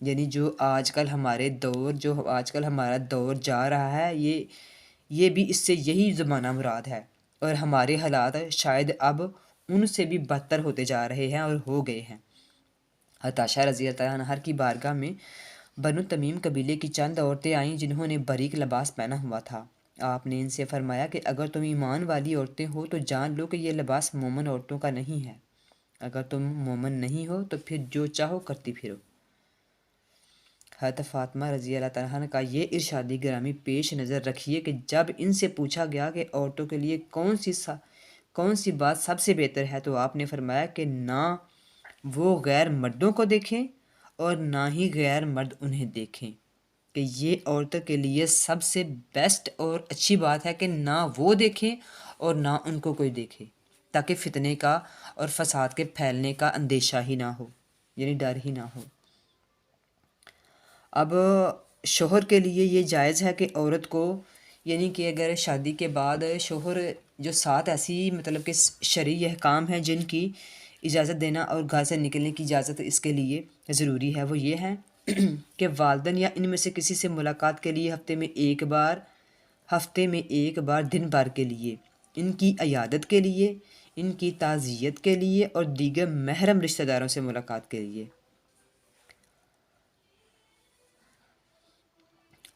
یعنی جو آج کل ہمارا دور جا رہا ہے، یہ بھی اس سے یہی زمانہ مراد ہے، اور ہمارے حالات شاید اب ان سے بھی بدتر ہوتے جا رہے ہیں اور ہو گئے ہیں۔ عائشہ رضی اللہ عنہا کی بارگاہ میں بنو تمیم قبیلے کی چند عورتیں آئیں جنہوں نے باریک لباس پہنا ہوا تھا۔ آپ نے ان سے فرمایا کہ اگر تم ایمان والی عورتیں ہو تو جان لو کہ یہ لباس مومن عورتوں کا نہیں ہے، اگر تم مومن نہیں ہو تو پھر جو چاہو کرتی پھرو۔ حضرت فاطمہ رضی اللہ تعالیٰ عنہ کا یہ ارشادی گرامی پیش نظر رکھیے کہ جب ان سے پوچھا گیا کہ عورتوں کے لیے کون سی بات سب سے بہتر ہے، تو آپ نے فرمایا کہ نہ وہ غیر مردوں کو دیکھیں اور نہ ہی غیر مرد انہیں دیکھیں، کہ یہ عورتوں کے لیے سب سے بیسٹ اور اچھی بات ہے کہ نہ وہ دیکھیں اور نہ ان کو کوئی دیکھے، تاکہ فتنے کا اور فساد کے پھیلنے کا اندیشہ ہی نہ ہو، یعنی ڈر ہی نہ ہو۔ اب شوہر کے لیے یہ جائز ہے کہ عورت کو، یعنی کہ اگر شادی کے بعد شوہر جو 7 ایسی مطلب کہ شرعی احکام ہیں جن کی اجازت دینا اور گھر سے نکلنے کی اجازت اس کے لیے ضروری ہے، وہ یہ ہیں کہ والدین یا ان میں سے کسی سے ملاقات کے لیے ہفتے میں ایک بار دن بھر کے لیے، ان کی عیادت کے لیے، ان کی تعزیت کے لیے اور دیگر محرم رشتہ داروں سے ملاقات کے لیے۔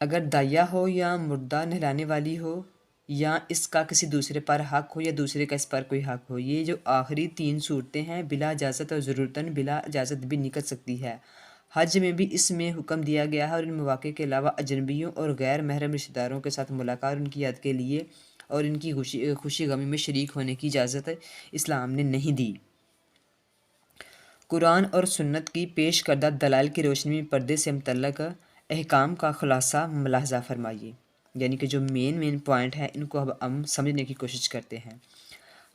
اگر دایا ہو یا مردہ نہلانے والی ہو یا اس کا کسی دوسرے پر حق ہو یا دوسرے کا اس پر کوئی حق ہو، یہ جو آخری 3 صورتیں ہیں بلا اجازت اور ضرورتاً بلا اجازت بھی نکل سکتی ہے۔ حج میں بھی اس میں حکم دیا گیا ہے، اور ان مواقع کے علاوہ اجنبیوں اور غیر محرم رشتہ داروں کے ساتھ ملاقات ان کی یاد کے لیے اور ان کی خوشی غمی میں شریک ہونے کی اجازت اسلام نے نہیں دی۔ قرآن اور سنت کی پیش کردہ دلائل کی روشنی میں پردے سے متعلق احکام کا خلاصہ ملاحظہ فرمائیے، یعنی کہ جو مین پوائنٹ ہیں ان کو اب ہم سمجھنے کی کوشش کرتے ہیں۔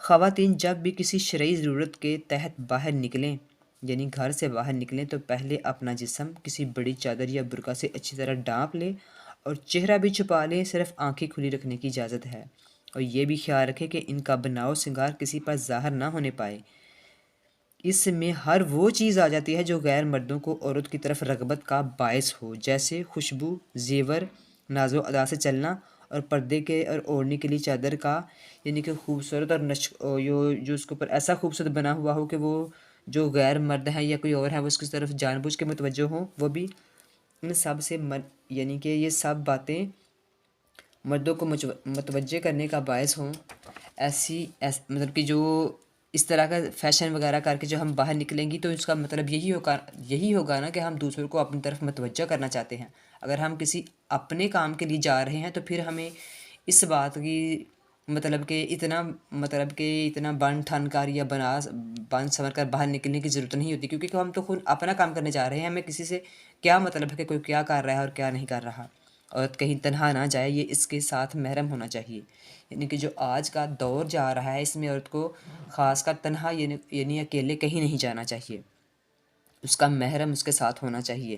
خواتین جب بھی کسی شرعی ضرورت کے تحت باہر نکلیں، یعنی گھر سے باہر نکلیں، تو پہلے اپنا جسم کسی بڑی چادر یا برقع سے اچھی طرح ڈھانپ لیں اور چہرہ بھی چھپا لیں، صرف آنکھیں کھلی رکھنے کی اجازت ہے، اور یہ بھی خیال رکھیں کہ ان کا بناؤ سنگار کسی پر ظاہر نہ ہونے پائے۔ اس میں ہر وہ چیز آ جاتی ہے جو غیر مردوں کو عورت کی طرف رغبت کا باعث ہو، جیسے خوشبو، زیور، ناز و ادا سے چلنا، اور پردے کے اور اوڑھنے کے لیے چادر کا، یعنی کہ خوبصورت اور جو اس کے اوپر ایسا خوبصورت بنا ہوا ہو کہ وہ جو غیر مرد ہیں یا کوئی اور ہے وہ اس کی طرف جان بوجھ کے متوجہ ہوں، وہ بھی ان سب سے یعنی کہ یہ سب باتیں مردوں کو متوجہ کرنے کا باعث ہوں۔ مطلب کہ جو اس طرح کا فیشن وغیرہ کر کے جو ہم باہر نکلیں گی تو اس کا مطلب یہی ہوگا نا کہ ہم دوسروں کو اپنی طرف متوجہ کرنا چاہتے ہیں۔ اگر ہم کسی اپنے کام کے لیے جا رہے ہیں تو پھر ہمیں اس بات کی مطلب کہ اتنا بن ٹھن کر یا بن سنور کر باہر نکلنے کی ضرورت نہیں ہوتی، کیونکہ ہم تو خود اپنا کام کرنے جا رہے ہیں، ہمیں کسی سے کیا مطلب ہے کہ کوئی کیا کر رہا ہے اور کیا نہیں کر رہا۔ عورت کہیں تنہا نہ جائے، یہ اس کے ساتھ محرم ہونا چاہیے، یعنی کہ جو آج کا دور جا رہا ہے اس میں عورت کو خاص کر تنہا یعنی اکیلے کہیں نہیں جانا چاہیے، اس کا محرم اس کے ساتھ ہونا چاہیے۔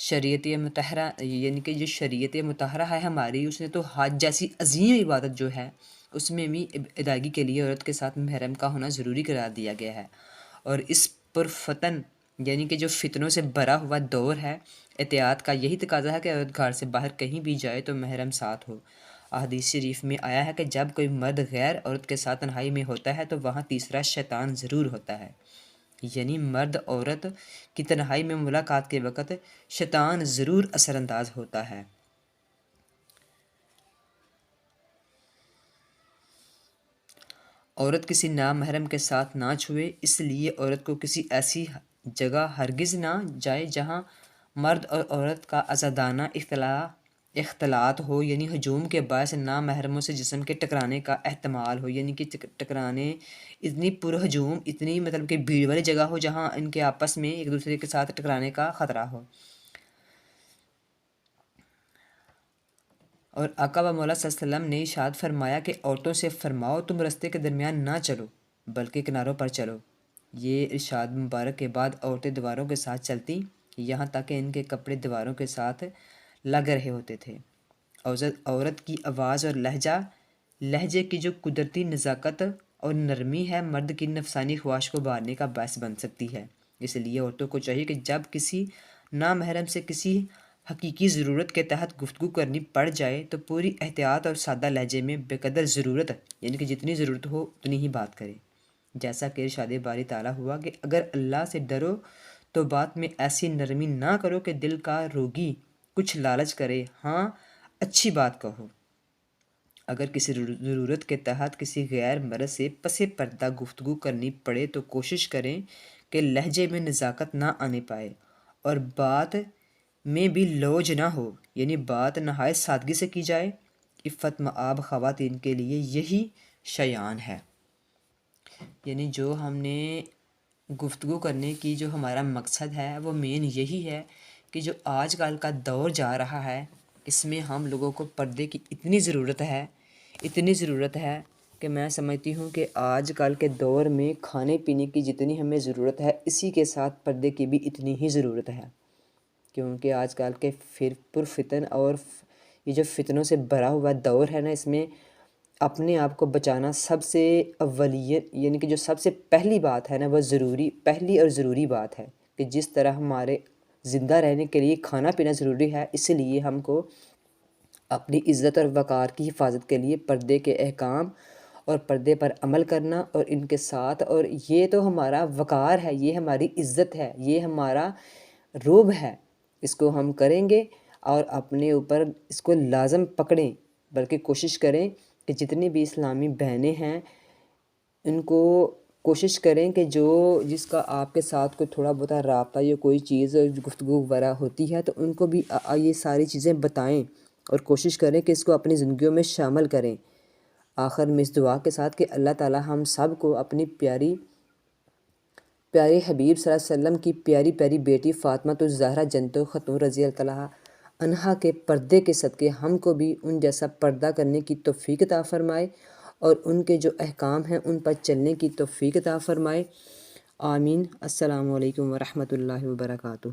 شریعت مطہرہ، یعنی کہ جو شریعت مطہرہ ہے ہماری، اس نے تو حج جیسی عظیم عبادت جو ہے اس میں بھی ادائیگی کے لیے عورت کے ساتھ محرم کا ہونا ضروری قرار دیا گیا ہے، اور اس پرفتن یعنی کہ جو فتنوں سے بھرا ہوا دور ہے، احتیاط کا یہی تقاضا ہے کہ عورت گھر سے باہر کہیں بھی جائے تو محرم ساتھ ہو۔ احادیث شریف میں آیا ہے کہ جب کوئی مرد غیر عورت کے ساتھ تنہائی میں ہوتا ہے تو وہاں تیسرا شیطان ضرور ہوتا ہے، یعنی مرد عورت کی تنہائی میں ملاقات کے وقت شیطان ضرور اثر انداز ہوتا ہے۔ عورت کسی نامحرم کے ساتھ نہ چھوئے، اس لیے عورت کو کسی ایسی جگہ ہرگز نہ جائے جہاں مرد اور عورت کا آزادانہ اختلاط ہو، یعنی ہجوم کے باعث نامحرموں سے جسم کے ٹکرانے کا احتمال ہو، یعنی کہ ٹکرانے اتنی پرہجوم، اتنی مطلب کہ بھیڑ والی جگہ ہو جہاں ان کے آپس میں ایک دوسرے کے ساتھ ٹکرانے کا خطرہ ہو۔ اور آقا و مولا صلی اللہ علیہ وسلم نے ارشاد فرمایا کہ عورتوں سے فرماؤ تم رستے کے درمیان نہ چلو بلکہ کناروں پر چلو۔ یہ ارشاد مبارک کے بعد عورتیں دیواروں کے ساتھ چلتیں یہاں تک کہ ان کے کپڑے دیواروں کے ساتھ لگ رہے ہوتے تھے۔ عورت کی آواز اور لہجے کی جو قدرتی نزاکت اور نرمی ہے مرد کی نفسانی خواہش کو بہارنے کا باعث بن سکتی ہے، اس لیے عورتوں کو چاہیے کہ جب کسی نامحرم سے کسی حقیقی ضرورت کے تحت گفتگو کرنی پڑ جائے تو پوری احتیاط اور سادہ لہجے میں بے قدر ضرورت یعنی کہ جتنی ضرورت ہو اتنی ہی بات کرے، جیسا کہ ارشاد باری تعالیٰ ہوا کہ اگر اللہ سے ڈرو تو بات میں ایسی نرمی نہ کرو کہ دل کا روگی کچھ لالچ کرے، ہاں اچھی بات کہو۔ اگر کسی ضرورت کے تحت کسی غیر مرد سے پس پردہ گفتگو کرنی پڑے تو کوشش کریں کہ لہجے میں نزاکت نہ آنے پائے اور بات میں بھی لوج نہ ہو، یعنی بات نہایت سادگی سے کی جائے۔ عفت مآب خواتین کے لیے یہی شیان ہے، یعنی جو ہم نے گفتگو کرنے کی جو ہمارا مقصد ہے وہ مین یہی ہے کہ جو آج کل کا دور جا رہا ہے اس میں ہم لوگوں کو پردے کی اتنی ضرورت ہے کہ میں سمجھتی ہوں کہ آج کل کے دور میں کھانے پینے کی جتنی ہمیں ضرورت ہے اسی کے ساتھ پردے کی بھی اتنی ہی ضرورت ہے، کیونکہ آج کل کے پرفتن اور یہ جو فتنوں سے بھرا ہوا دور ہے نا، اس میں اپنے آپ کو بچانا سب سے اولیت یعنی کہ جو سب سے پہلی بات ہے نا وہ پہلی اور ضروری بات ہے کہ جس طرح ہمارے زندہ رہنے کے لیے کھانا پینا ضروری ہے، اس لیے ہم کو اپنی عزت اور وقار کی حفاظت کے لیے پردے کے احکام اور پردے پر عمل کرنا اور ان کے ساتھ، اور یہ تو ہمارا وقار ہے، یہ ہماری عزت ہے، یہ ہمارا روب ہے، اس کو ہم کریں گے اور اپنے اوپر اس کو لازم پکڑیں، بلکہ کوشش کریں کہ جتنی بھی اسلامی بہنیں ہیں ان کو کوشش کریں کہ جس کا آپ کے ساتھ کوئی تھوڑا بہت رابطہ یا کوئی چیز گفتگو وغیرہ ہوتی ہے تو ان کو بھی یہ ساری چیزیں بتائیں اور کوشش کریں کہ اس کو اپنی زندگیوں میں شامل کریں۔ آخر میں اس دعا کے ساتھ کہ اللہ تعالی ہم سب کو اپنی پیارے حبیب صلی اللہ علیہ وسلم کی پیاری پیاری بیٹی فاطمہ الزہرا جنت الخطون رضی اللہ تعالیٰ عنہا کے پردے کے صدقے ہم کو بھی ان جیسا پردہ کرنے کی توفیق عطا فرمائے اور ان کے جو احکام ہیں ان پر چلنے کی توفیق عطا فرمائے، آمین۔ السلام علیکم ورحمۃ اللہ وبرکاتہ۔